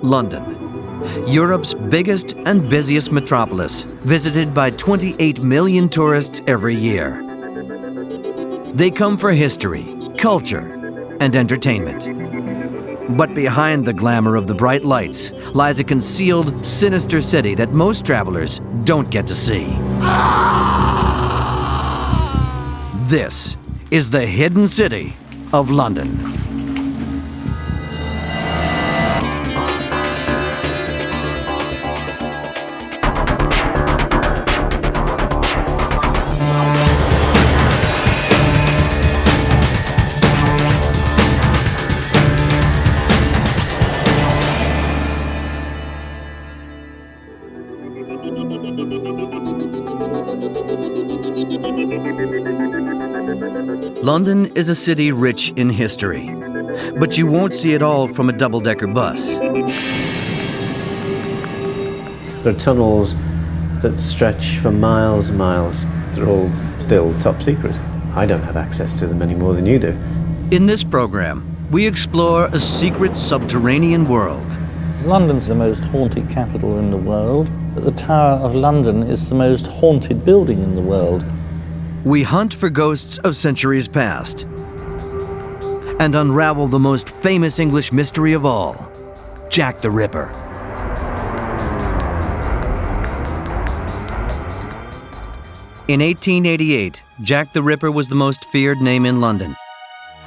London, Europe's biggest and busiest metropolis, visited by 28 million tourists every year. They come for history, culture, and entertainment. But behind the glamour of the bright lights lies a concealed, sinister city that most travelers don't get to see. This is the hidden city of London. London is a city rich in history, but you won't see it all from a double-decker bus. There are tunnels that stretch for miles and miles. They're all still top secret. I don't have access to them any more than you do. In this program, we explore a secret subterranean world. London's the most haunted capital in the world, but the Tower of London is the most haunted building in the world. We hunt for ghosts of centuries past and unravel the most famous English mystery of all, Jack the Ripper. In 1888, Jack the Ripper was the most feared name in London.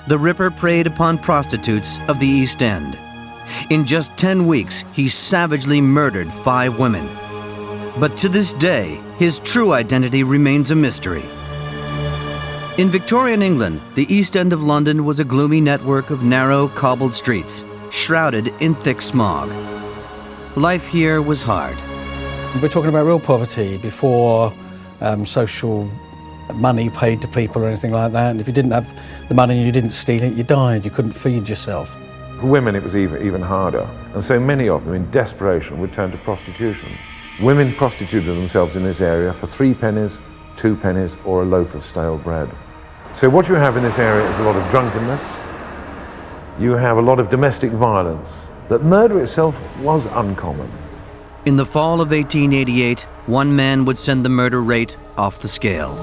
The Ripper preyed upon prostitutes of the East End. In just 10 weeks, he savagely murdered 5 women. But to this day, his true identity remains a mystery. In Victorian England, the East End of London was a gloomy network of narrow, cobbled streets, shrouded in thick smog. Life here was hard. We're talking about real poverty before social money paid to people or anything like that. And if you didn't have the money and you didn't steal it, you died. You couldn't feed yourself. For women, it was even harder. And so many of them, in desperation, would turn to prostitution. Women prostituted themselves in this area for 3 pennies, 2 pennies, or a loaf of stale bread. So what you have in this area is a lot of drunkenness. You have a lot of domestic violence. But murder itself was uncommon. In the fall of 1888, one man would send the murder rate off the scale.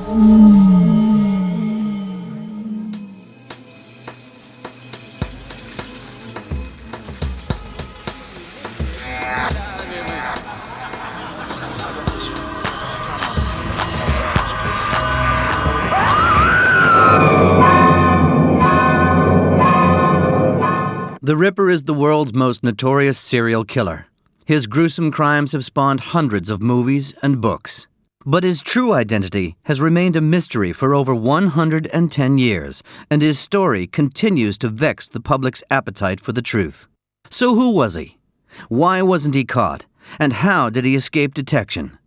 The Ripper is the world's most notorious serial killer. His gruesome crimes have spawned hundreds of movies and books. But his true identity has remained a mystery for over 110 years, and his story continues to vex the public's appetite for the truth. So who was he? Why wasn't he caught? And how did he escape detection?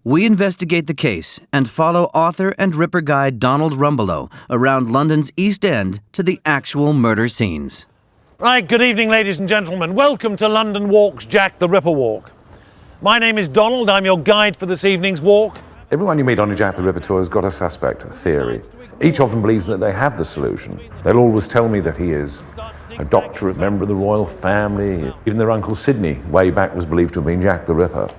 We investigate the case and follow author and Ripper guide Donald Rumbelow around London's East End to the actual murder scenes. Right, good evening, ladies and gentlemen. Welcome to London Walk's Jack the Ripper Walk. My name is Donald. I'm your guide for this evening's walk. Everyone you meet on a Jack the Ripper tour has got a suspect, a theory. Each of them believes that they have the solution. They'll always tell me that he is a doctorate member of the royal family. Even their Uncle Sidney, way back, was believed to have been Jack the Ripper.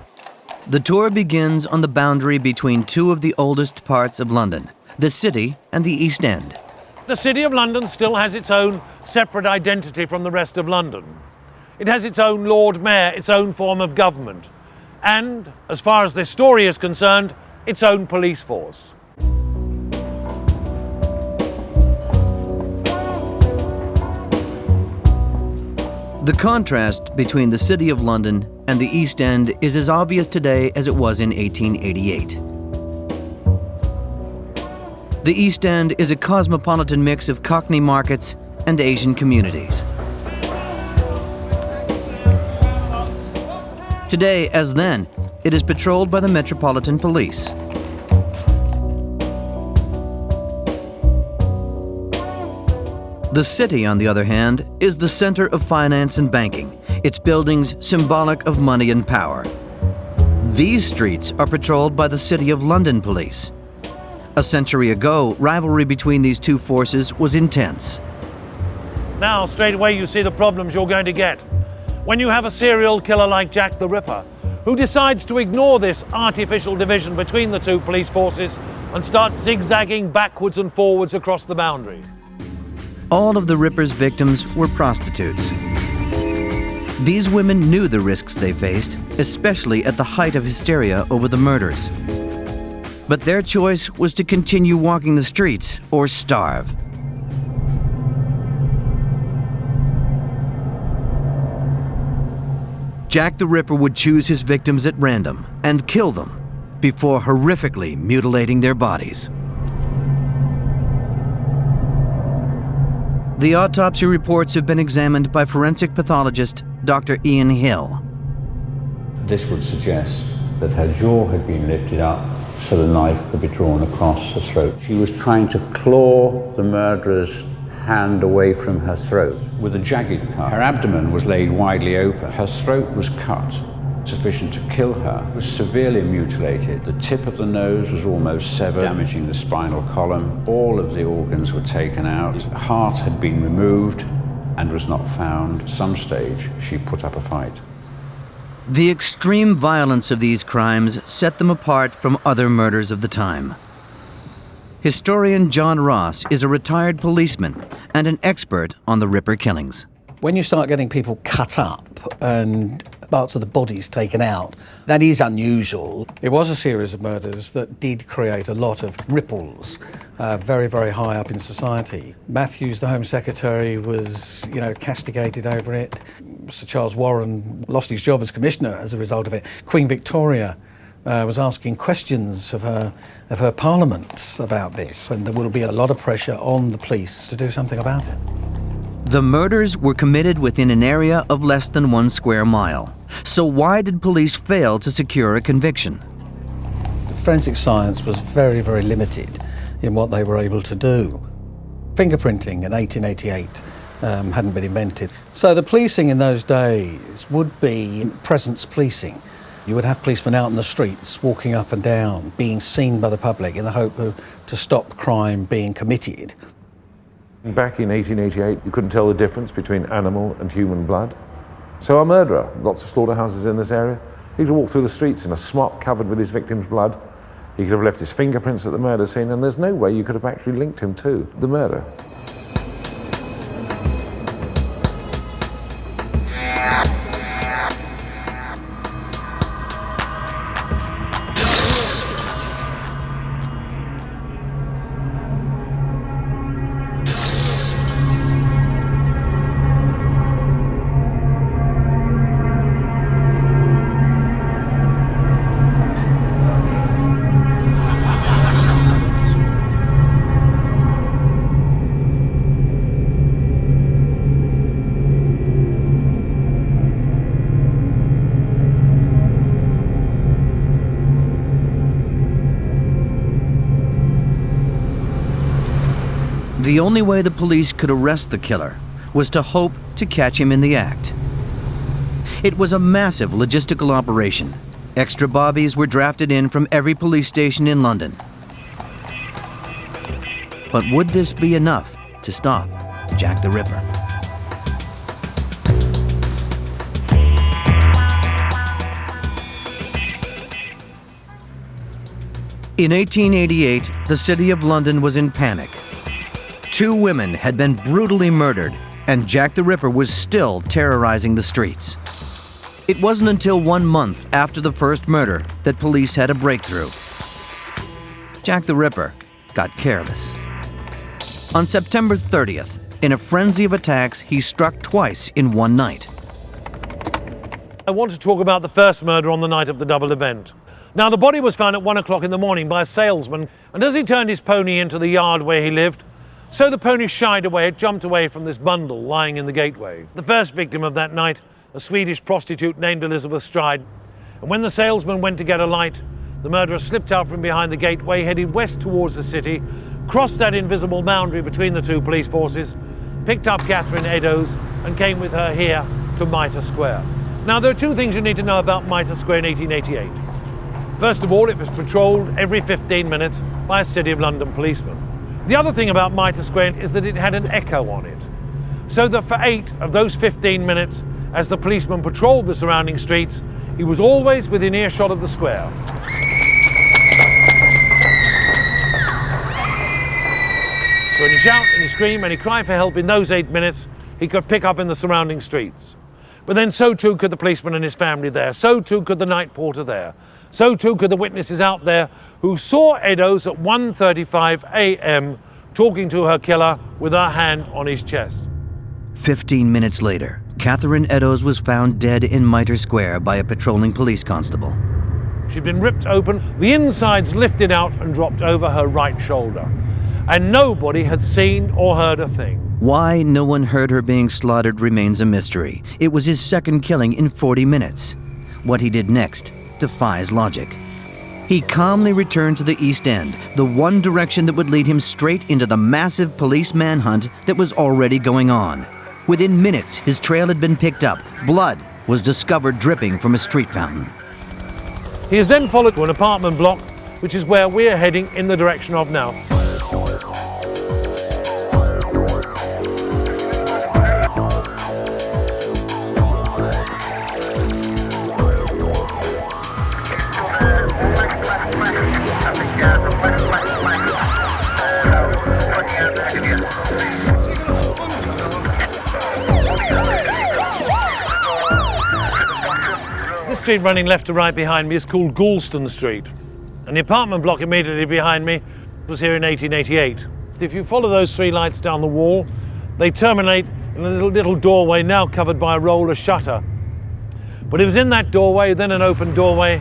The tour begins on the boundary between 2 of the oldest parts of London, the City and the East End. The City of London still has its own separate identity from the rest of London. It has its own Lord Mayor, its own form of government, and, as far as this story is concerned, its own police force. The contrast between the City of London and the East End is as obvious today as it was in 1888. The East End is a cosmopolitan mix of Cockney markets and Asian communities. Today, as then, it is patrolled by the Metropolitan Police. The city, on the other hand, is the center of finance and banking, its buildings symbolic of money and power. These streets are patrolled by the City of London Police. A century ago, rivalry between these two forces was intense. Now, straight away, you see the problems you're going to get. when you have a serial killer like Jack the Ripper, who decides to ignore this artificial division between the two police forces and starts zigzagging backwards and forwards across the boundary. All of the Ripper's victims were prostitutes. These women knew the risks they faced, especially at the height of hysteria over the murders. But their choice was to continue walking the streets or starve. Jack the Ripper would choose his victims at random and kill them before horrifically mutilating their bodies. The autopsy reports have been examined by forensic pathologist Dr. Ian Hill. This would suggest that her jaw had been lifted up so the knife could be drawn across her throat. She was trying to claw the murderer's hand away from her throat with a jagged cut. Her abdomen was laid widely open. Her throat was cut, sufficient to kill her. It was severely mutilated. The tip of the nose was almost severed, damaging the spinal column. All of the organs were taken out. The heart had been removed and was not found. At some stage, she put up a fight. The extreme violence of these crimes set them apart from other murders of the time. Historian John Ross is a retired policeman and an expert on the Ripper killings. When you start getting people cut up and parts of the bodies taken out, that is unusual. It was a series of murders that did create a lot of ripples, very, very high up in society. Matthews, the Home Secretary, was, castigated over it. Sir Charles Warren lost his job as commissioner as a result of it. Queen Victoria was asking questions of her Parliament about this, and there will be a lot of pressure on the police to do something about it. The murders were committed within an area of less than 1 square mile. So why did police fail to secure a conviction? Forensic science was very, very limited in what they were able to do. Fingerprinting in 1888 hadn't been invented. So the policing in those days would be presence policing. You would have policemen out in the streets, walking up and down, being seen by the public in the hope to stop crime being committed. Back in 1888, you couldn't tell the difference between animal and human blood. So a murderer, lots of slaughterhouses in this area, he could walk through the streets in a smock covered with his victim's blood. He could have left his fingerprints at the murder scene, and there's no way you could have actually linked him to the murder. The only way the police could arrest the killer was to hope to catch him in the act. It was a massive logistical operation. Extra bobbies were drafted in from every police station in London. But would this be enough to stop Jack the Ripper? In 1888, the City of London was in panic. 2 women had been brutally murdered, and Jack the Ripper was still terrorizing the streets. It wasn't until 1 month after the first murder that police had a breakthrough. Jack the Ripper got careless. On September 30th, in a frenzy of attacks, he struck twice in one night. I want to talk about the first murder on the night of the double event. Now, the body was found at 1 o'clock in the morning by a salesman, and as he turned his pony into the yard where he lived, so the pony shied away, it jumped away from this bundle lying in the gateway. The first victim of that night, a Swedish prostitute named Elizabeth Stride. And when the salesman went to get a light, the murderer slipped out from behind the gateway, headed west towards the city, crossed that invisible boundary between the two police forces, picked up Catherine Eddowes and came with her here to Mitre Square. Now, there are 2 things you need to know about Mitre Square in 1888. First of all, it was patrolled every 15 minutes by a City of London policeman. The other thing about Mitre Square is that it had an echo on it, so that for 8 of those 15 minutes, as the policeman patrolled the surrounding streets, he was always within earshot of the square. So any shout, any scream, any cry for help in those 8 minutes, he could pick up in the surrounding streets. But then so too could the policeman and his family there, so too could the night porter there, so too could the witnesses out there who saw Eddowes at 1:35 a.m. talking to her killer with her hand on his chest. 15 minutes later, Catherine Eddowes was found dead in Mitre Square by a patrolling police constable. She'd been ripped open, the insides lifted out and dropped over her right shoulder. And nobody had seen or heard a thing. Why no one heard her being slaughtered remains a mystery. It was his second killing in 40 minutes. What he did next defies logic. He calmly returned to the East End, the one direction that would lead him straight into the massive police manhunt that was already going on. Within minutes, his trail had been picked up. Blood was discovered dripping from a street fountain. He is then followed to an apartment block, which is where we're heading in the direction of now. This street running left to right behind me is called Goulston Street, and the apartment block immediately behind me was here in 1888. If you follow those three lights down the wall, they terminate in a little doorway now covered by a roller shutter. But it was in that doorway, then an open doorway,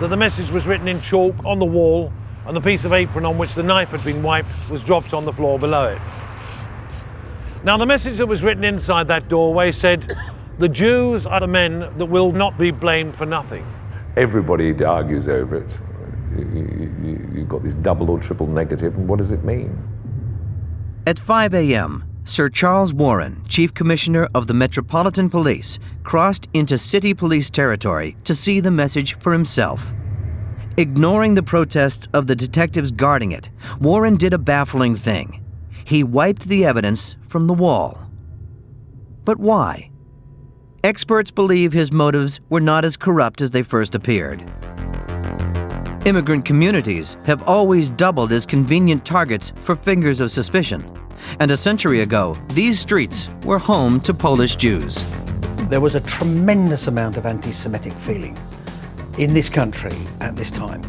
that the message was written in chalk on the wall, and the piece of apron on which the knife had been wiped was dropped on the floor below it. Now, the message that was written inside that doorway said, "The Jews are the men that will not be blamed for nothing." Everybody argues over it. You've got this double or triple negative, and what does it mean? At 5 a.m., Sir Charles Warren, Chief Commissioner of the Metropolitan Police, crossed into City Police territory to see the message for himself. Ignoring the protests of the detectives guarding it, Warren did a baffling thing. He wiped the evidence from the wall. But why? Experts believe his motives were not as corrupt as they first appeared. Immigrant communities have always doubled as convenient targets for fingers of suspicion. And a century ago, these streets were home to Polish Jews. There was a tremendous amount of anti-Semitic feeling in this country at this time.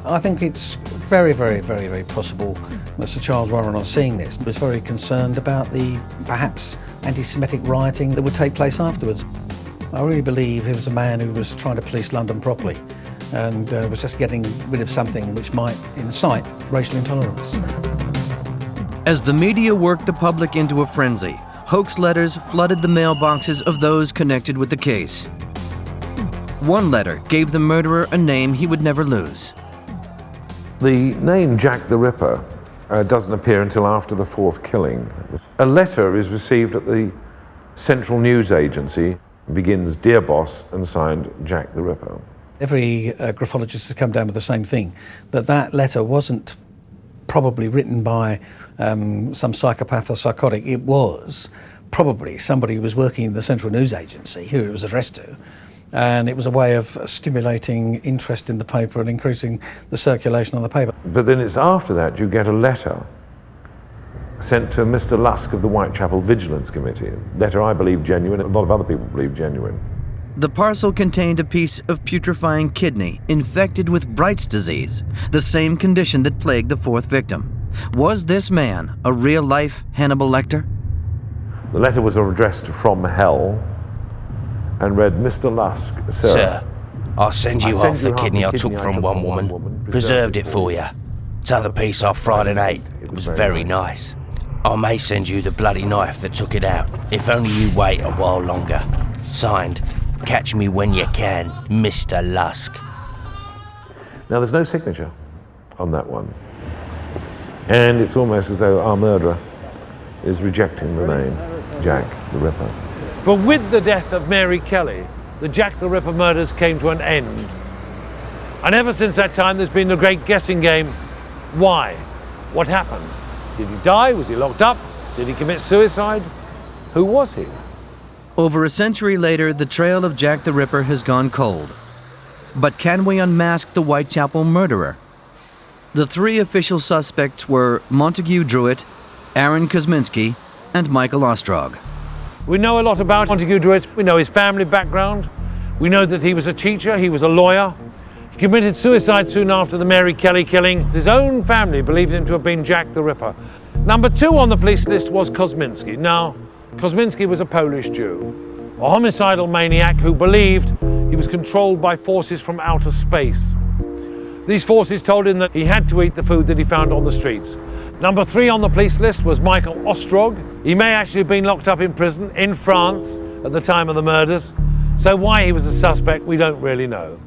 I think it's very, very, very, very possible that Sir Charles Warren, on seeing this, was very concerned about the perhaps anti-Semitic rioting that would take place afterwards. I really believe he was a man who was trying to police London properly and was just getting rid of something which might incite racial intolerance. As the media worked the public into a frenzy, hoax letters flooded the mailboxes of those connected with the case. One letter gave the murderer a name he would never lose. The name Jack the Ripper doesn't appear until after the fourth killing. A letter is received at the Central News Agency, begins "Dear Boss" and signed Jack the Ripper. Every graphologist has come down with the same thing, that letter wasn't probably written by some psychopath or psychotic. It was probably somebody who was working in the Central News Agency, who it was addressed to, and it was a way of stimulating interest in the paper and increasing the circulation on the paper. But then it's after that you get a letter sent to Mr. Lusk of the Whitechapel Vigilance Committee. A letter I believe genuine, a lot of other people believe genuine. The parcel contained a piece of putrefying kidney infected with Bright's disease, the same condition that plagued the fourth victim. Was this man a real-life Hannibal Lecter? The letter was addressed from hell and read, "Mr. Lusk, Sir, I'll send you half the kidney I took from one woman, preserved it for you. T'other piece I fried and ate. It was very nice. I may send you the bloody knife that took it out, if only you wait a while longer. Signed, catch me when you can, Mr. Lusk." Now there's no signature on that one. And it's almost as though our murderer is rejecting the name Jack the Ripper. But with the death of Mary Kelly, the Jack the Ripper murders came to an end. And ever since that time, there's been the great guessing game. Why? What happened? Did he die? Was he locked up? Did he commit suicide? Who was he? Over a century later, the trail of Jack the Ripper has gone cold. But can we unmask the Whitechapel murderer? The three official suspects were Montague Druitt, Aaron Kosminski, and Michael Ostrog. We know a lot about Montague Druitt. We know his family background. We know that he was a teacher, he was a lawyer. He committed suicide soon after the Mary Kelly killing. His own family believed him to have been Jack the Ripper. Number 2 on the police list was Kosminski. Now, Kosminski was a Polish Jew, a homicidal maniac who believed he was controlled by forces from outer space. These forces told him that he had to eat the food that he found on the streets. Number 3 on the police list was Michael Ostrog. He may actually have been locked up in prison in France at the time of the murders, so why he was a suspect we don't really know.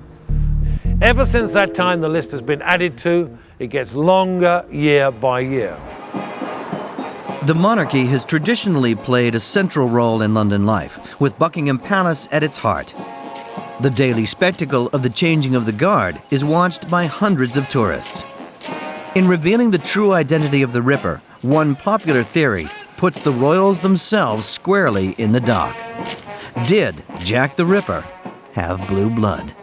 Ever since that time the list has been added to. It gets longer year by year. The monarchy has traditionally played a central role in London life, with Buckingham Palace at its heart. The daily spectacle of the changing of the guard is watched by hundreds of tourists. In revealing the true identity of the Ripper, one popular theory puts the royals themselves squarely in the dock. Did Jack the Ripper have blue blood?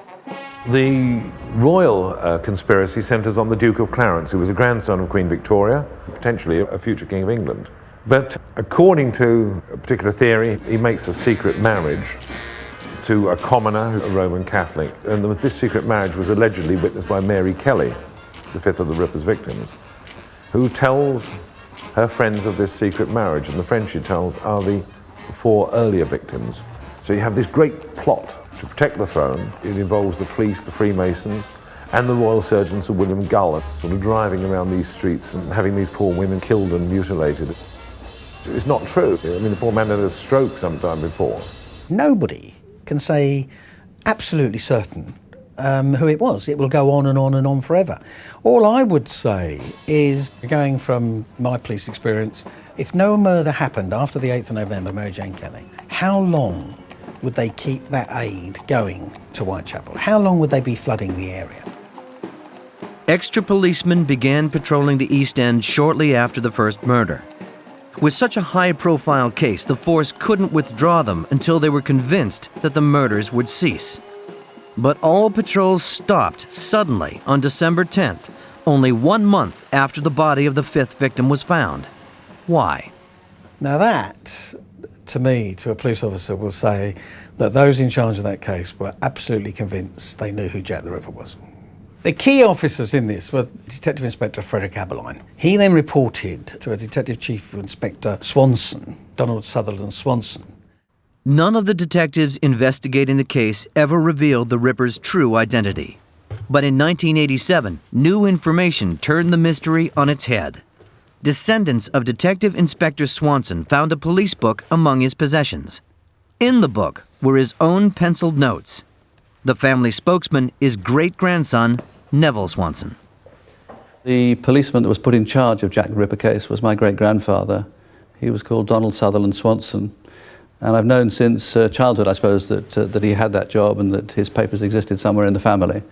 The royal conspiracy centres on the Duke of Clarence, who was a grandson of Queen Victoria, potentially a future King of England. But according to a particular theory, he makes a secret marriage to a commoner, a Roman Catholic. And this secret marriage was allegedly witnessed by Mary Kelly, the fifth of the Ripper's victims, who tells her friends of this secret marriage. And the friends she tells are the 4 earlier victims. So you have this great plot to protect the throne. It involves the police, the Freemasons, and the royal surgeon Sir William Gull, sort of driving around these streets and having these poor women killed and mutilated. It's not true. I mean, the poor man had a stroke sometime before. Nobody can say absolutely certain who it was. It will go on and on and on forever. All I would say is, going from my police experience, if no murder happened after the 8th of November, Mary Jane Kelly, how long would they keep that aid going to Whitechapel? How long would they be flooding the area? Extra policemen began patrolling the East End shortly after the first murder. With such a high-profile case, the force couldn't withdraw them until they were convinced that the murders would cease. But all patrols stopped suddenly on December 10th, only 1 month after the body of the 5th victim was found. Why? Now that, to me, to a police officer, will say that those in charge of that case were absolutely convinced they knew who Jack the Ripper was. The key officers in this were Detective Inspector Frederick Aberline. He then reported to a Detective Chief Inspector Swanson, Donald Sutherland Swanson. None of the detectives investigating the case ever revealed the Ripper's true identity. But in 1987, new information turned the mystery on its head. Descendants of Detective Inspector Swanson found a police book among his possessions. In the book were his own penciled notes. The family spokesman is great-grandson Neville Swanson. The policeman that was put in charge of Jack the Ripper case was my great-grandfather. He was called Donald Sutherland Swanson. And I've known since childhood, I suppose, that he had that job and that his papers existed somewhere in the family.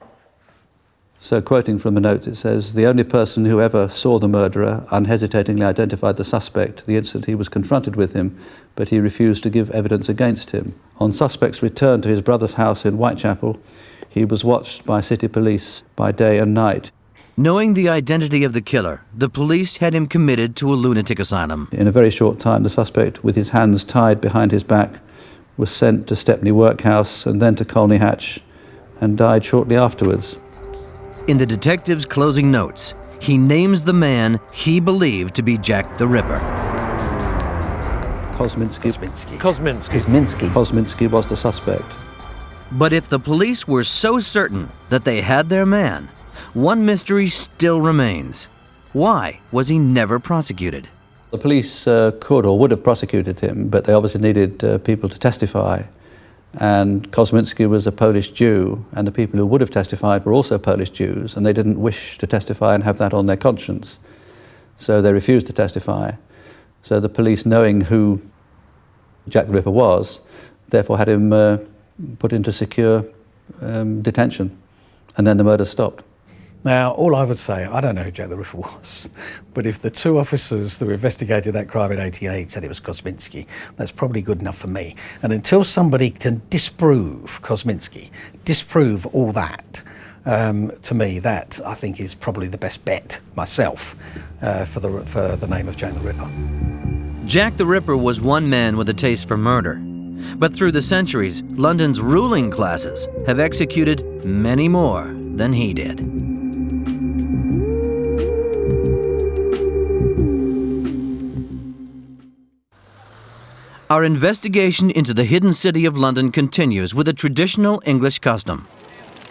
So quoting from the notes, it says, "The only person who ever saw the murderer unhesitatingly identified the suspect the instant he was confronted with him, but he refused to give evidence against him. On suspect's return to his brother's house in Whitechapel, he was watched by city police by day and night." Knowing the identity of the killer, the police had him committed to a lunatic asylum. In a very short time, the suspect, with his hands tied behind his back, was sent to Stepney Workhouse and then to Colney Hatch, and died shortly afterwards. In the detective's closing notes, he names the man he believed to be Jack the Ripper. Kosminski was the suspect. But if the police were so certain that they had their man, one mystery still remains. Why was he never prosecuted? The police could or would have prosecuted him, but they obviously needed people to testify. And Kosminski was a Polish Jew, and the people who would have testified were also Polish Jews, and they didn't wish to testify and have that on their conscience. So they refused to testify. So the police, knowing who Jack the Ripper was, therefore had him put into secure detention, and then the murder stopped. Now, all I would say, I don't know who Jack the Ripper was, but if the two officers that investigated that crime in 1888 said it was Kosminski, that's probably good enough for me. And until somebody can disprove Kosminski, disprove all that, to me, that I think is probably the best bet myself for the name of Jack the Ripper. Jack the Ripper was one man with a taste for murder. But through the centuries, London's ruling classes have executed many more than he did. Our investigation into the hidden city of London continues with a traditional English custom.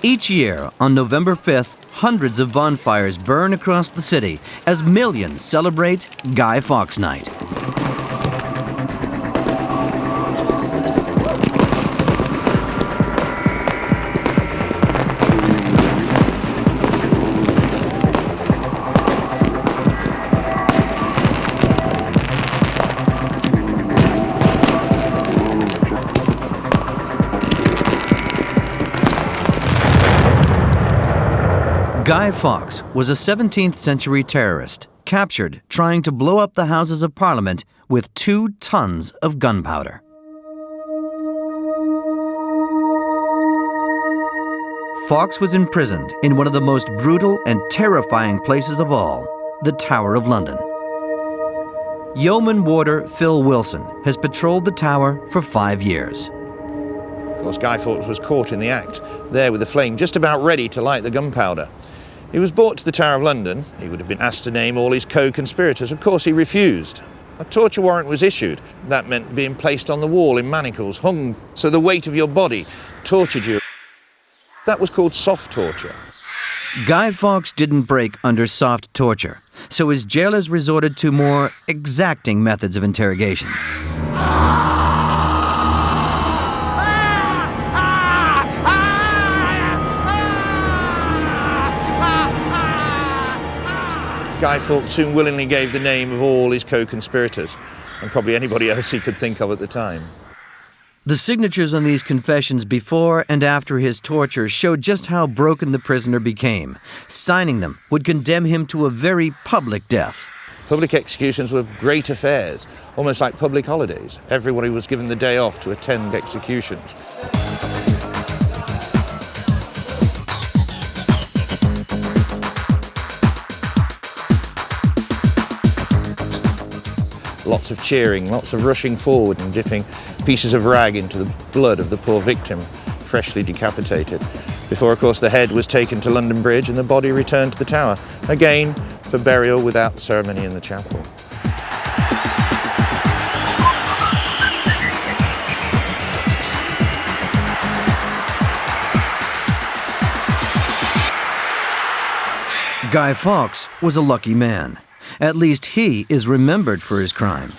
Each year, on November 5th, hundreds of bonfires burn across the city as millions celebrate Guy Fawkes Night. Guy Fawkes was a 17th century terrorist captured trying to blow up the Houses of Parliament with 2 tons of gunpowder. Fawkes was imprisoned in one of the most brutal and terrifying places of all, the Tower of London. Yeoman warder Phil Wilson has patrolled the tower for 5 years. Of course, Guy Fawkes was caught in the act, there with the flame just about ready to light the gunpowder. He was brought to the Tower of London. He would have been asked to name all his co-conspirators. Of course, he refused. A torture warrant was issued. That meant being placed on the wall in manacles, hung so the weight of your body tortured you. That was called soft torture. Guy Fawkes didn't break under soft torture, so his jailers resorted to more exacting methods of interrogation. Guy Fawkes soon willingly gave the name of all his co-conspirators, and probably anybody else he could think of at the time. The signatures on these confessions before and after his torture showed just how broken the prisoner became. Signing them would condemn him to a very public death. Public executions were great affairs, almost like public holidays. Everybody was given the day off to attend executions. Lots of cheering, lots of rushing forward and dipping pieces of rag into the blood of the poor victim, freshly decapitated. Before, of course, the head was taken to London Bridge and the body returned to the Tower, again for burial without ceremony in the chapel. Guy Fawkes was a lucky man. At least he is remembered for his crime.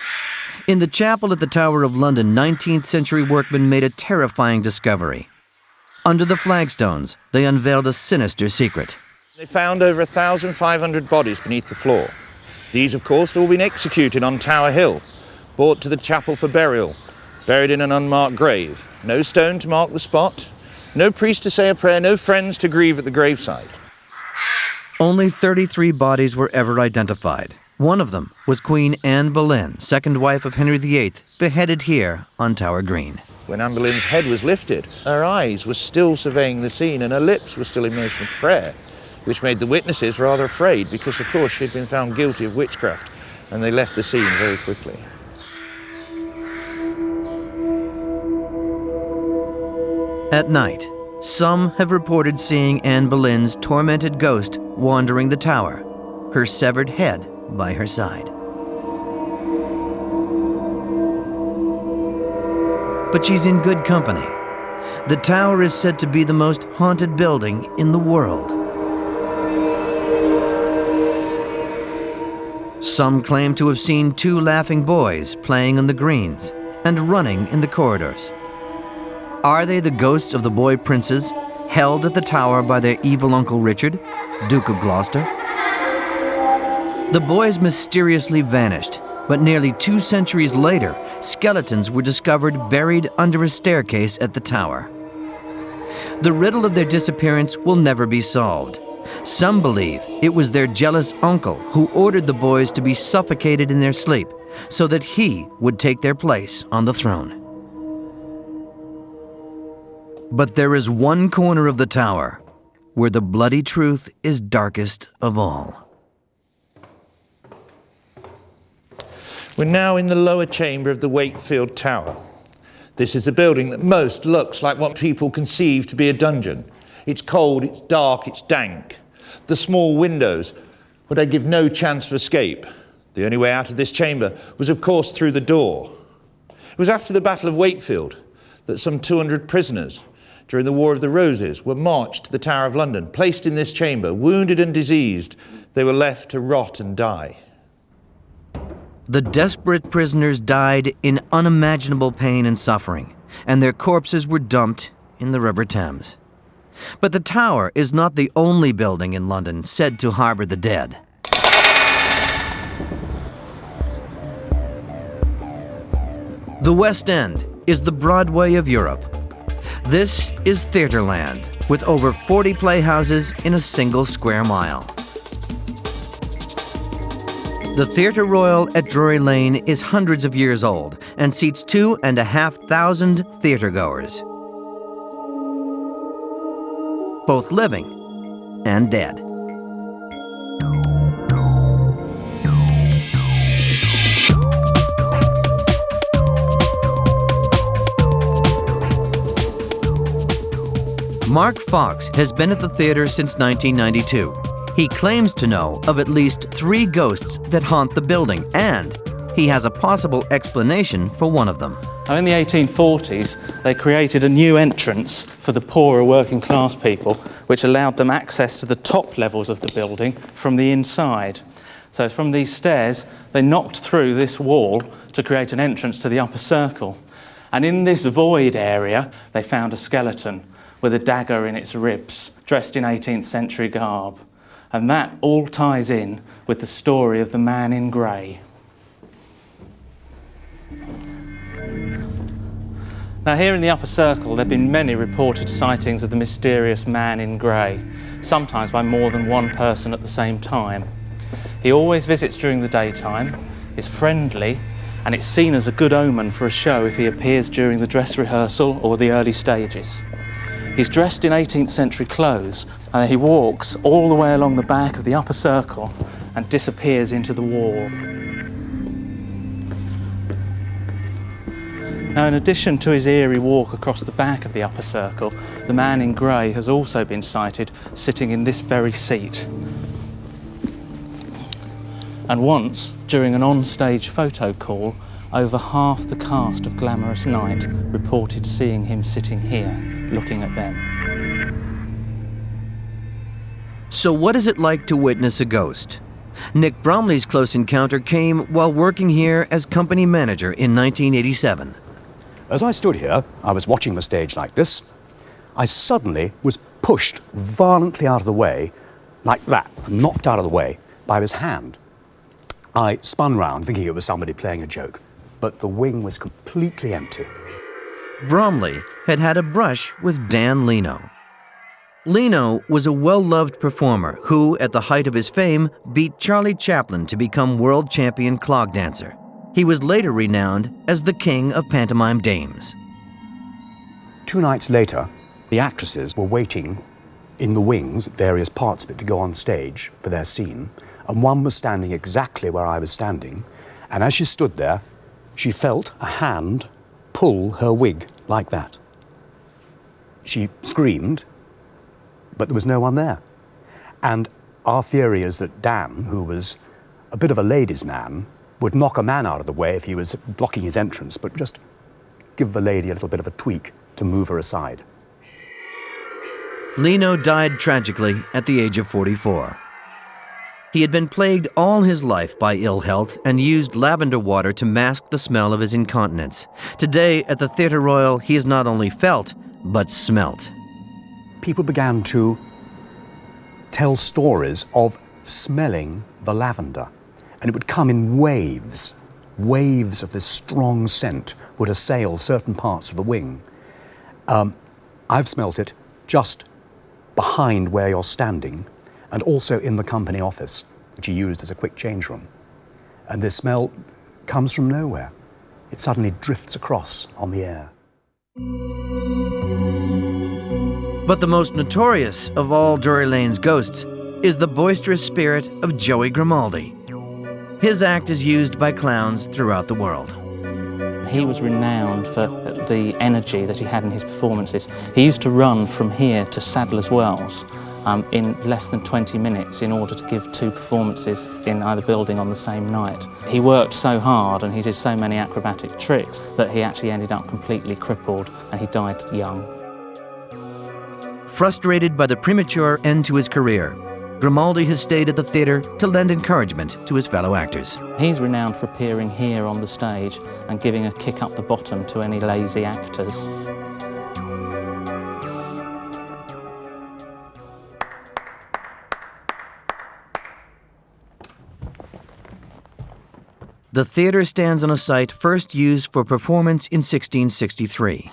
In the chapel at the Tower of London, 19th century workmen made a terrifying discovery. Under the flagstones, they unveiled a sinister secret. They found over 1,500 bodies beneath the floor. These, of course, had all been executed on Tower Hill, brought to the chapel for burial, buried in an unmarked grave. No stone to mark the spot, no priest to say a prayer, no friends to grieve at the graveside. Only 33 bodies were ever identified. One of them was Queen Anne Boleyn, second wife of Henry VIII, beheaded here on Tower Green. When Anne Boleyn's head was lifted, her eyes were still surveying the scene and her lips were still in motion of prayer, which made the witnesses rather afraid because, of course, she'd been found guilty of witchcraft, and they left the scene very quickly. At night, some have reported seeing Anne Boleyn's tormented ghost wandering the tower, her severed head by her side. But she's in good company. The tower is said to be the most haunted building in the world. Some claim to have seen 2 laughing boys playing on the greens and running in the corridors. Are they the ghosts of the boy princes held at the tower by their evil Uncle Richard, Duke of Gloucester? The boys mysteriously vanished, but nearly 2 centuries later, skeletons were discovered buried under a staircase at the tower. The riddle of their disappearance will never be solved, Some believe it was their jealous uncle who ordered the boys to be suffocated in their sleep so that he would take their place on the throne. But there is one corner of the tower where the bloody truth is darkest of all. We're now in the lower chamber of the Wakefield Tower. This is a building that most looks like what people conceive to be a dungeon. It's cold, it's dark, it's dank. The small windows, but they give no chance for escape. The only way out of this chamber was, of course, through the door. It was after the Battle of Wakefield that some 200 prisoners during the War of the Roses were marched to the Tower of London, placed in this chamber, wounded and diseased. They were left to rot and die. The desperate prisoners died in unimaginable pain and suffering, and their corpses were dumped in the River Thames. But the Tower is not the only building in London said to harbor the dead. The West End is the Broadway of Europe. This is Theatreland, with over 40 playhouses in a single square mile. The Theatre Royal at Drury Lane is hundreds of years old and seats 2,500 theatregoers, both living and dead. Mark Fox has been at the theater since 1992. He claims to know of at least 3 ghosts that haunt the building, and he has a possible explanation for one of them. Now, in the 1840s, they created a new entrance for the poorer working class people, which allowed them access to the top levels of the building from the inside. So from these stairs, they knocked through this wall to create an entrance to the upper circle. And in this void area, they found a skeleton with a dagger in its ribs, dressed in 18th century garb. And that all ties in with the story of the man in grey. Now, here in the upper circle, there have been many reported sightings of the mysterious man in grey, sometimes by more than one person at the same time. He always visits during the daytime, is friendly, and it's seen as a good omen for a show if he appears during the dress rehearsal or the early stages. He's dressed in 18th century clothes, and he walks all the way along the back of the upper circle and disappears into the wall. Now, in addition to his eerie walk across the back of the upper circle, the man in grey has also been sighted sitting in this very seat. And once, during an on-stage photo call, over half the cast of Glamorous Night reported seeing him sitting here, looking at them. So what is it like to witness a ghost? Nick Bromley's close encounter came while working here as company manager in 1987. As I stood here, I was watching the stage like this. I suddenly was pushed violently out of the way, like that, knocked out of the way by his hand. I spun round thinking it was somebody playing a joke, but the wing was completely empty. Bromley had had a brush with Dan Leno. Leno was a well-loved performer who, at the height of his fame, beat Charlie Chaplin to become world champion clog dancer. He was later renowned as the king of pantomime dames. 2 nights later, the actresses were waiting in the wings at various parts of it to go on stage for their scene, and one was standing exactly where I was standing, and as she stood there, she felt a hand pull her wig like that. She screamed, but there was no one there. And our theory is that Dan, who was a bit of a ladies' man, would knock a man out of the way if he was blocking his entrance, but just give the lady a little bit of a tweak to move her aside. Leno died tragically at the age of 44. He had been plagued all his life by ill health and used lavender water to mask the smell of his incontinence. Today, at the Theatre Royal, he is not only felt, but smelt. People began to tell stories of smelling the lavender, and it would come in waves. Waves of this strong scent would assail certain parts of the wing. I've smelt it just behind where you're standing, and also in the company office, which he used as a quick change room. And this smell comes from nowhere. It suddenly drifts across on the air. But the most notorious of all Drury Lane's ghosts is the boisterous spirit of Joey Grimaldi. His act is used by clowns throughout the world. He was renowned for the energy that he had in his performances. He used to run from here to Sadler's Wells in less than 20 minutes in order to give 2 performances in either building on the same night. He worked so hard and he did so many acrobatic tricks that he actually ended up completely crippled, and he died young. Frustrated by the premature end to his career, Grimaldi has stayed at the theatre to lend encouragement to his fellow actors. He's renowned for appearing here on the stage and giving a kick up the bottom to any lazy actors. The theatre stands on a site first used for performance in 1663.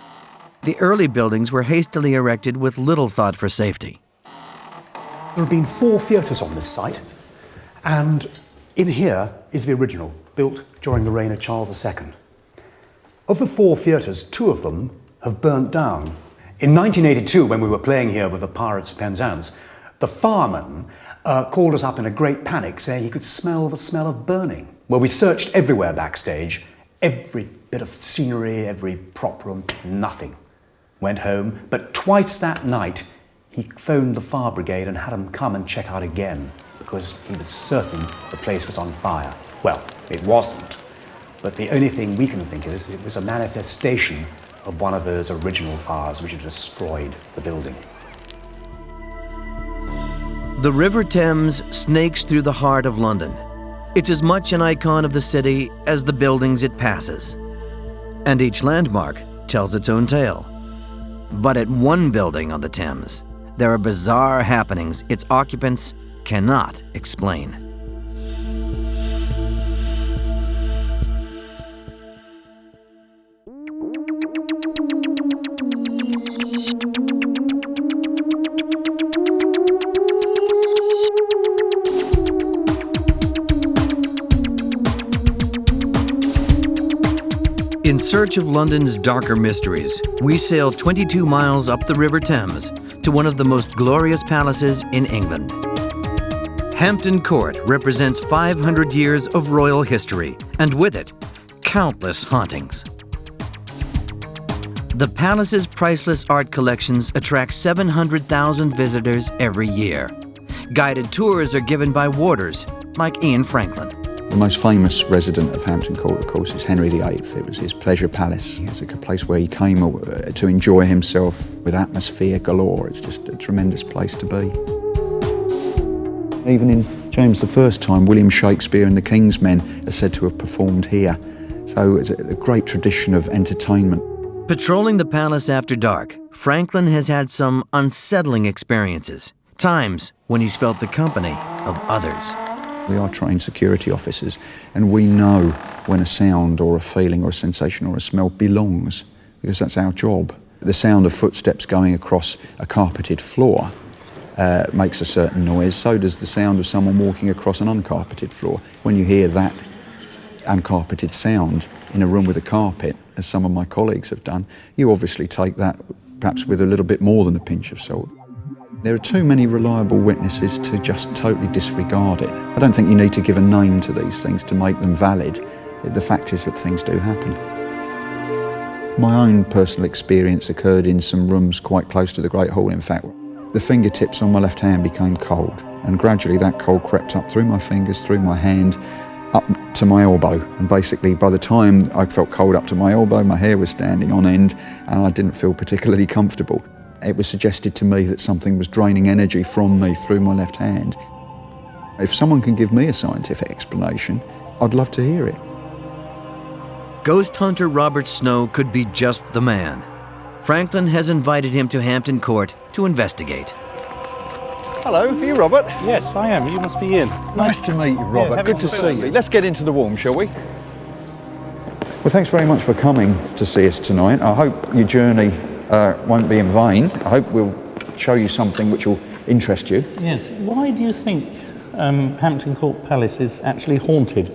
The early buildings were hastily erected with little thought for safety. There have been 4 theatres on this site, and in here is the original, built during the reign of Charles II. Of the 4 theatres, 2 of them have burnt down. In 1982, when we were playing here with the Pirates of Penzance, the fireman called us up in a great panic, saying he could smell the smell of burning. Well, we searched everywhere backstage, every bit of scenery, every prop room, nothing. Went home, but twice that night he phoned the fire brigade and had them come and check out again, because he was certain the place was on fire. Well, it wasn't, but the only thing we can think is it was a manifestation of one of those original fires which had destroyed the building. The River Thames snakes through the heart of London. It's as much an icon of the city as the buildings it passes. And each landmark tells its own tale. But at one building on the Thames, there are bizarre happenings its occupants cannot explain. In search of London's darker mysteries, we sail 22 miles up the River Thames to one of the most glorious palaces in England. Hampton Court represents 500 years of royal history, and with it, countless hauntings. The palace's priceless art collections attract 700,000 visitors every year. Guided tours are given by warders like Ian Franklin. The most famous resident of Hampton Court, of course, is Henry VIII. It was his pleasure palace. It was a place where he came to enjoy himself with atmosphere galore. It's just a tremendous place to be. Even in James I's time, William Shakespeare and the King's Men are said to have performed here. So it's a great tradition of entertainment. Patrolling the palace after dark, Franklin has had some unsettling experiences, times when he's felt the company of others. We are trained security officers, and we know when a sound or a feeling or a sensation or a smell belongs, because that's our job. The sound of footsteps going across a carpeted floor makes a certain noise. So does the sound of someone walking across an uncarpeted floor. When you hear that uncarpeted sound in a room with a carpet, as some of my colleagues have done, you obviously take that perhaps with a little bit more than a pinch of salt. There are too many reliable witnesses to just totally disregard it. I don't think you need to give a name to these things to make them valid. The fact is that things do happen. My own personal experience occurred in some rooms quite close to the Great Hall. In fact, the fingertips on my left hand became cold, and gradually that cold crept up through my fingers, through my hand, up to my elbow. And basically, by the time I felt cold up to my elbow, my hair was standing on end, and I didn't feel particularly comfortable. It was suggested to me that something was draining energy from me through my left hand. If someone can give me a scientific explanation, I'd love to hear it. Ghost hunter Robert Snow could be just the man. Franklin has invited him to Hampton Court to investigate. Hello, are you Robert? Yes, I am. You must be in. Nice to meet you, Robert. Good to see you. Let's get into the warm, shall we? Well, thanks very much for coming to see us tonight. I hope your journey won't be in vain. I hope we'll show you something which will interest you. Yes. Why do you think Hampton Court Palace is actually haunted?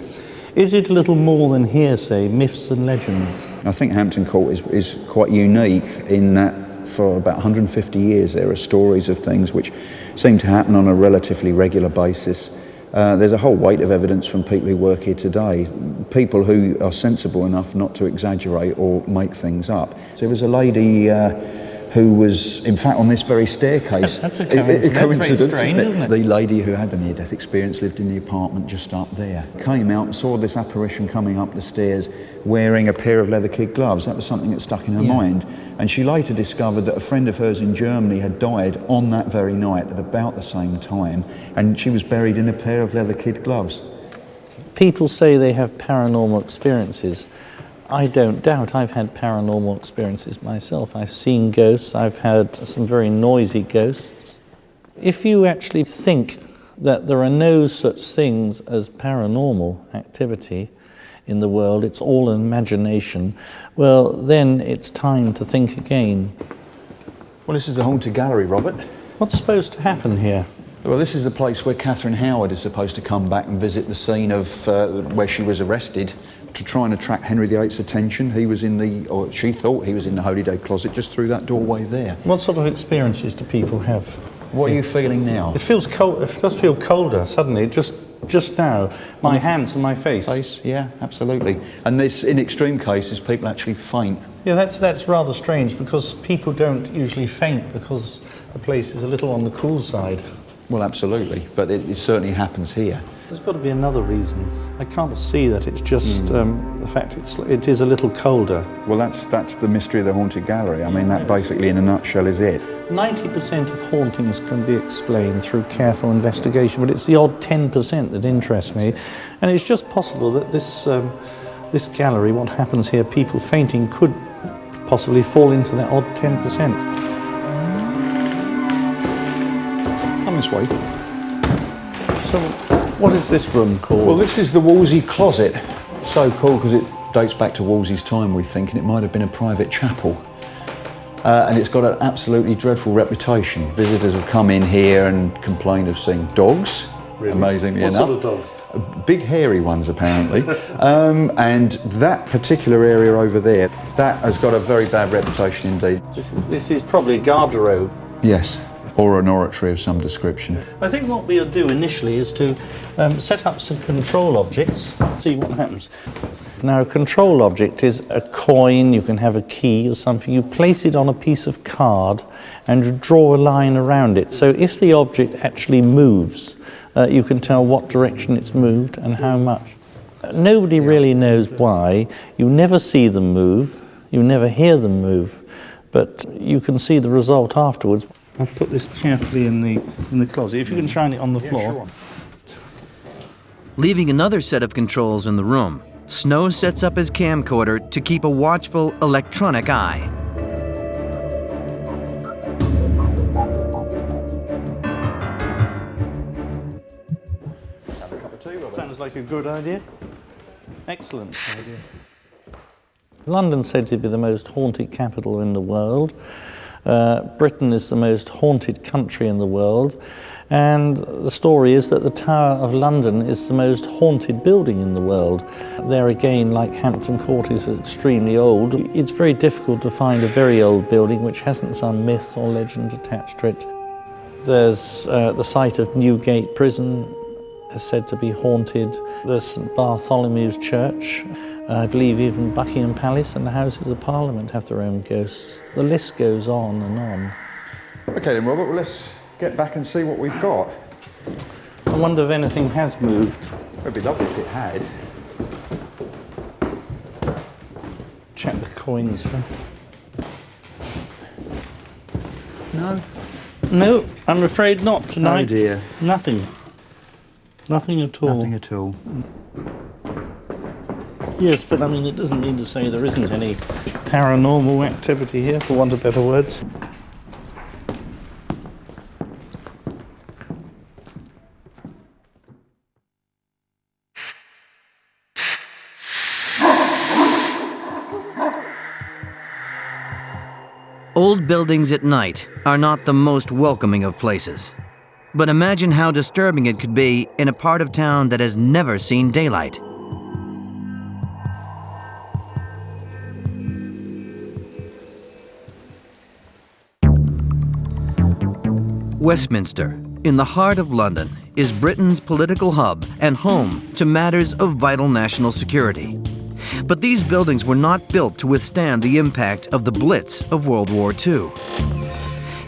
Is it a little more than hearsay, myths and legends? I think Hampton Court is quite unique in that for about 150 years there are stories of things which seem to happen on a relatively regular basis. There's a whole weight of evidence from people who work here today, people who are sensible enough not to exaggerate or make things up. So there was a lady who was, in fact, on this very staircase. That's a coincidence. That's very strange, isn't it? The lady who had the near-death experience lived in the apartment just up there. Came out and saw this apparition coming up the stairs wearing a pair of leather kid gloves. That was something that stuck in her mind. And she later discovered that a friend of hers in Germany had died on that very night at about the same time, and she was buried in a pair of leather kid gloves. People say they have paranormal experiences. I don't doubt I've had paranormal experiences myself. I've seen ghosts, I've had some very noisy ghosts. If you actually think that there are no such things as paranormal activity in the world, it's all an imagination, well, then it's time to think again. Well, this is the Haunted Gallery, Robert. What's supposed to happen here? Well, this is the place where Catherine Howard is supposed to come back and visit the scene of where she was arrested to try and attract Henry VIII's attention. He was in the, or she thought he was in the Holy Day closet just through that doorway there. What sort of experiences do people have? What are you feeling now? It feels cold. It does feel colder suddenly. Just now, my hands and my face. Yeah, absolutely. And this, in extreme cases, people actually faint. Yeah, that's rather strange because people don't usually faint because the place is a little on the cool side. Well, absolutely, but it certainly happens here. There's got to be another reason. I can't see that. It's just the fact it is a little colder. Well, that's the mystery of the Haunted Gallery. I mean, that basically, in a nutshell, is it. 90% of hauntings can be explained through careful investigation, but it's the odd 10% that interests me. And it's just possible that this gallery, what happens here, people fainting, could possibly fall into that odd 10%. Come this way. So, what is this room called? Well, this is the Walsiey closet. So cool because it dates back to Wolsey's time, we think, and it might have been a private chapel. And it's got an absolutely dreadful reputation. Visitors have come in here and complained of seeing dogs, really? Amazingly enough. What sort of dogs? Big hairy ones, apparently. And that particular area over there, that has got a very bad reputation indeed. This is probably a garderobe. Yes. Or an oratory of some description. I think what we'll do initially is to set up some control objects, see what happens. Now, a control object is a coin, you can have a key or something. You place it on a piece of card and you draw a line around it. So if the object actually moves, you can tell what direction it's moved and how much. Nobody really knows why. You never see them move, you never hear them move, but you can see the result afterwards. I'll put this carefully in the closet. If you can shine it on the floor. Sure. Leaving another set of controls in the room, Snow sets up his camcorder to keep a watchful electronic eye. Sounds like a good idea. Excellent idea. London's said to be the most haunted capital in the world. Britain is the most haunted country in the world, and the story is that the Tower of London is the most haunted building in the world. There again, like Hampton Court is extremely old, it's very difficult to find a very old building which hasn't some myth or legend attached to it. There's the site of Newgate Prison is said to be haunted. There's St Bartholomew's Church. I believe even Buckingham Palace and the Houses of Parliament have their own ghosts. The list goes on and on. Okay then, Robert, well, let's get back and see what we've got. I wonder if anything has moved. It'd be lovely if it had. Check the coins. No? No, I'm afraid not tonight. Oh dear. Nothing. Nothing at all. Nothing at all. Yes, but I mean, it doesn't mean to say there isn't any paranormal activity here, for want of better words. Old buildings at night are not the most welcoming of places. But imagine how disturbing it could be in a part of town that has never seen daylight. Westminster, in the heart of London, is Britain's political hub and home to matters of vital national security. But these buildings were not built to withstand the impact of the Blitz of World War II.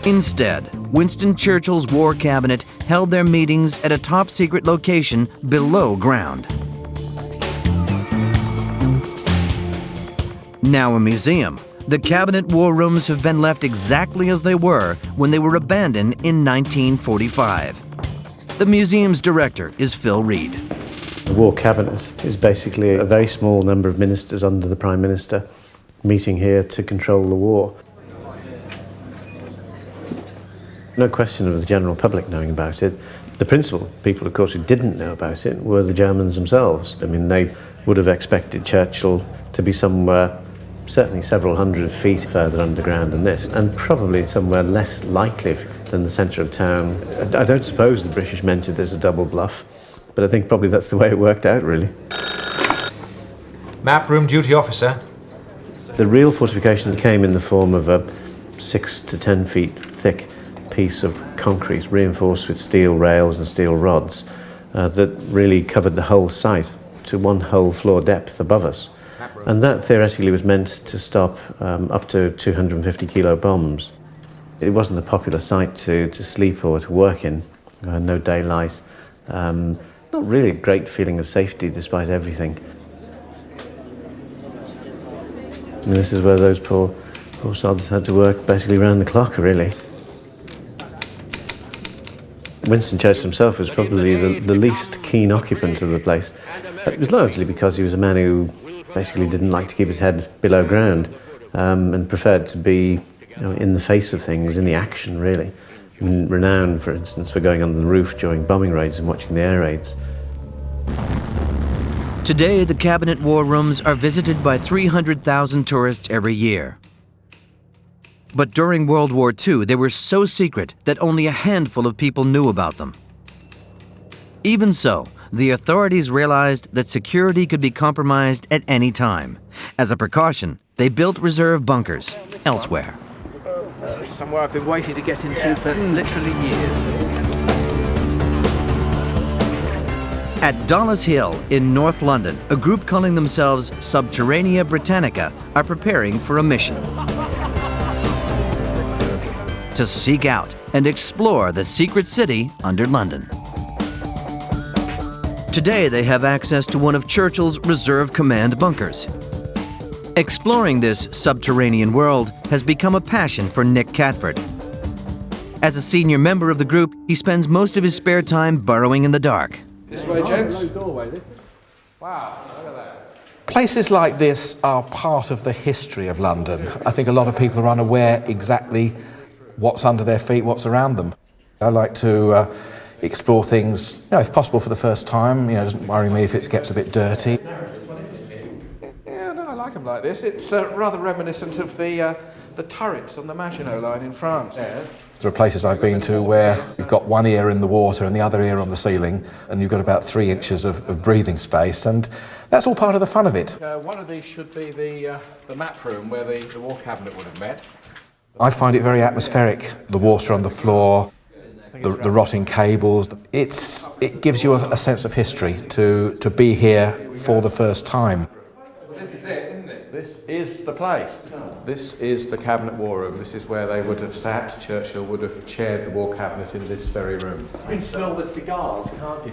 Instead, Winston Churchill's War Cabinet held their meetings at a top-secret location below ground. Now a museum, the Cabinet War Rooms have been left exactly as they were when they were abandoned in 1945. The museum's director is Phil Reed. The War Cabinet is basically a very small number of ministers under the Prime Minister meeting here to control the war. No question of the general public knowing about it. The principal people, of course, who didn't know about it were the Germans themselves. I mean, they would have expected Churchill to be somewhere certainly several hundred feet further underground than this, and probably somewhere less likely than the centre of town. I don't suppose the British meant it as a double bluff, but I think probably that's the way it worked out, really. Map room duty officer. The real fortifications came in the form of a 6 to 10 feet thick piece of concrete reinforced with steel rails and steel rods that really covered the whole site to one whole floor depth above us. And that theoretically was meant to stop up to 250 kilo bombs. It wasn't a popular site to sleep or to work in. No daylight. Not really a great feeling of safety despite everything. I mean, this is where those poor sods had to work basically round the clock, really. Winston Churchill himself was probably the least keen occupant of the place. It was largely because he was a man who basically didn't like to keep his head below ground and preferred to be in the face of things, in the action, really. I mean, renowned, for instance, for going on the roof during bombing raids and watching the air raids. Today, the Cabinet War Rooms are visited by 300,000 tourists every year. But during World War II, they were so secret that only a handful of people knew about them. Even so, the authorities realized that security could be compromised at any time. As a precaution, they built reserve bunkers elsewhere. Somewhere I've been waiting to get into for literally years. At Dollis Hill in North London, a group calling themselves Subterranea Britannica are preparing for a mission to seek out and explore the secret city under London. Today, they have access to one of Churchill's reserve command bunkers. Exploring this subterranean world has become a passion for Nick Catford. As a senior member of the group, he spends most of his spare time burrowing in the dark. This way, gents. Wow, look at that. Places like this are part of the history of London. I think a lot of people are unaware exactly what's under their feet, what's around them. I like to explore things, if possible for the first time. It doesn't worry me if it gets a bit dirty. Yeah, no, I like them like this. It's rather reminiscent of the turrets on the Maginot Line in France. Yes. There are places I've been to where you've got one ear in the water and the other ear on the ceiling, and you've got about 3 inches of breathing space, and that's all part of the fun of it. One of these should be the map room where the War Cabinet would have met. I find it very atmospheric. The water on the floor, the rotting cables. It gives you a sense of history to be here for the first time. This is it, isn't it? This is the place. This is the Cabinet War Room. This is where they would have sat. Churchill would have chaired the War Cabinet in this very room. You can smell the cigars, can't you?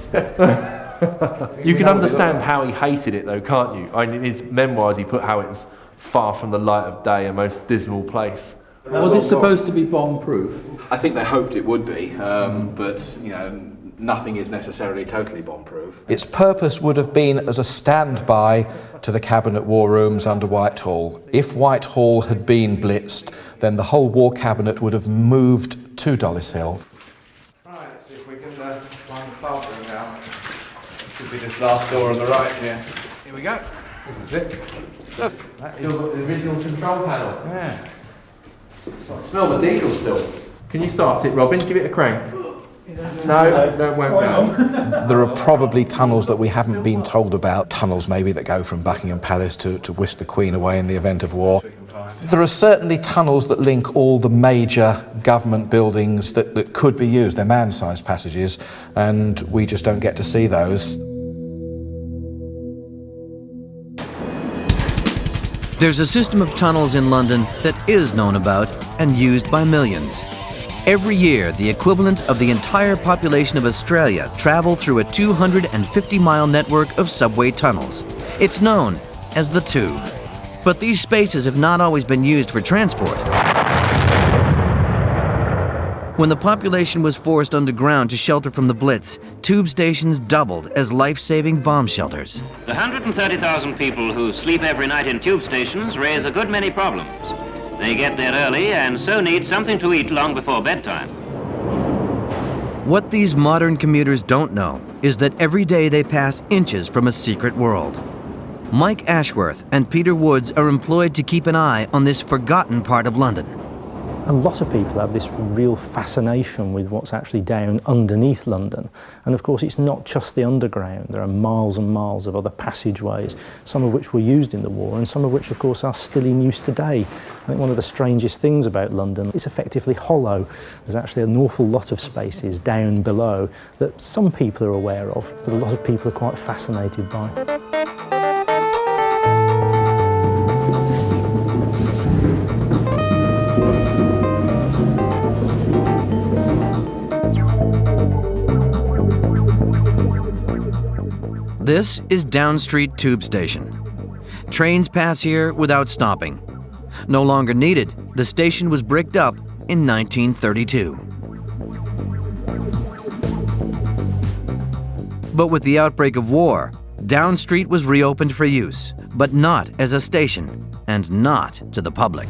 You can understand how he hated it, though, can't you? I mean, in his memoirs, he put how it's far from the light of day, a most dismal place. Was it supposed to be bomb-proof? I think they hoped it would be, but nothing is necessarily totally bomb-proof. Its purpose would have been as a standby to the Cabinet War Rooms under Whitehall. If Whitehall had been blitzed, then the whole War Cabinet would have moved to Dollis Hill. Right, let's see if we can find the plant room now. Should be this last door on the right here. Here we go. This is it. That is the original control panel. Yeah. I smell the diesel still. Can you start it, Robin? Give it a crank. No, it won't go. There are probably tunnels that we haven't been told about, tunnels maybe that go from Buckingham Palace to whisk the Queen away in the event of war. There are certainly tunnels that link all the major government buildings that could be used. They're man-sized passages, and we just don't get to see those. There's a system of tunnels in London that is known about and used by millions. Every year, the equivalent of the entire population of Australia travel through a 250-mile network of subway tunnels. It's known as the Tube. But these spaces have not always been used for transport. When the population was forced underground to shelter from the Blitz, tube stations doubled as life-saving bomb shelters. The 130,000 people who sleep every night in tube stations raise a good many problems. They get there early and so need something to eat long before bedtime. What these modern commuters don't know is that every day they pass inches from a secret world. Mike Ashworth and Peter Woods are employed to keep an eye on this forgotten part of London. A lot of people have this real fascination with what's actually down underneath London. And of course, it's not just the underground. There are miles and miles of other passageways, some of which were used in the war and some of which, of course, are still in use today. I think one of the strangest things about London, it's effectively hollow. There's actually an awful lot of spaces down below that some people are aware of, but a lot of people are quite fascinated by. This is Down Street Tube Station. Trains pass here without stopping. No longer needed, the station was bricked up in 1932. But with the outbreak of war, Down Street was reopened for use, but not as a station, and not to the public.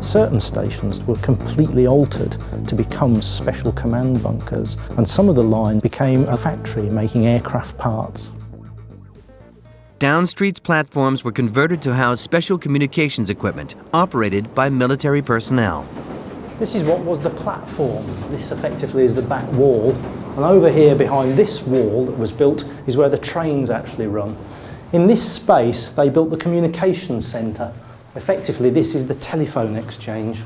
Certain stations were completely altered to become special command bunkers, and some of the line became a factory making aircraft parts. Down Street's platforms were converted to house special communications equipment operated by military personnel. This is what was the platform. This effectively is the back wall. And over here behind this wall that was built is where the trains actually run. In this space, they built the communications centre. Effectively, this is the telephone exchange.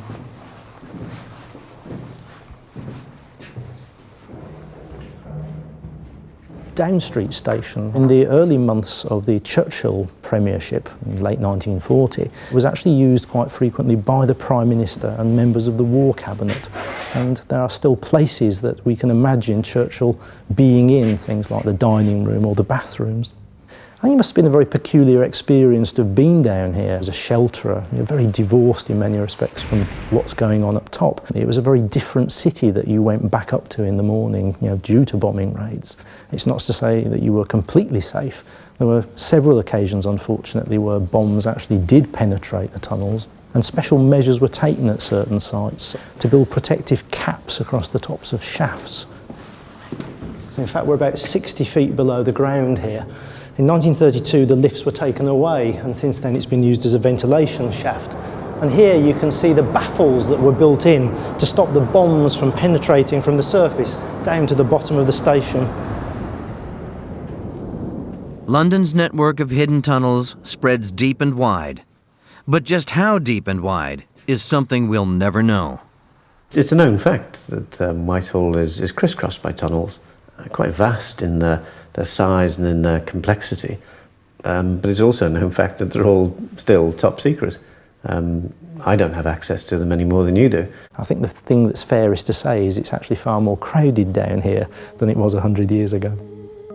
Down Street Station, in the early months of the Churchill premiership in late 1940, was actually used quite frequently by the Prime Minister and members of the War Cabinet. And there are still places that we can imagine Churchill being in, things like the dining room or the bathrooms. I think it must have been a very peculiar experience to have been down here as a shelterer. You're very divorced in many respects from what's going on up top. It was a very different city that you went back up to in the morning, due to bombing raids. It's not to say that you were completely safe. There were several occasions, unfortunately, where bombs actually did penetrate the tunnels, and special measures were taken at certain sites to build protective caps across the tops of shafts. In fact, we're about 60 feet below the ground here. In 1932, the lifts were taken away, and since then it's been used as a ventilation shaft. And here you can see the baffles that were built in to stop the bombs from penetrating from the surface down to the bottom of the station. London's network of hidden tunnels spreads deep and wide. But just how deep and wide is something we'll never know. It's a known fact that Whitehall is crisscrossed by tunnels, quite vast in their size and in their complexity. But it's also a known fact that they're all still top secret. I don't have access to them any more than you do. I think the thing that's fairest to say is it's actually far more crowded down here than it was 100 years ago.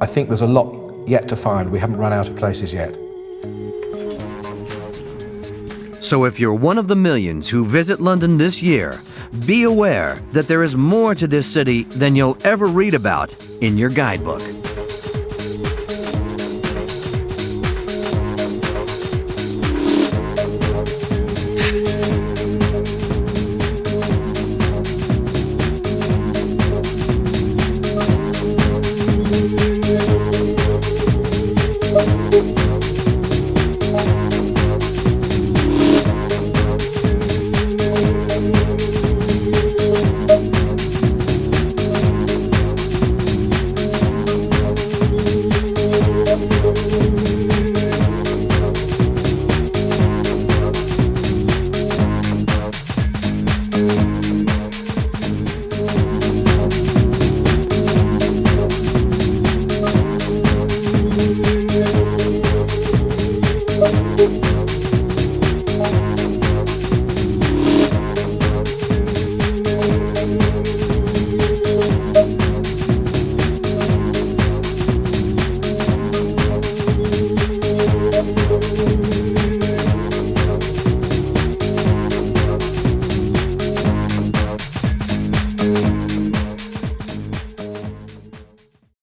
I think there's a lot yet to find. We haven't run out of places yet. So if you're one of the millions who visit London this year, be aware that there is more to this city than you'll ever read about in your guidebook.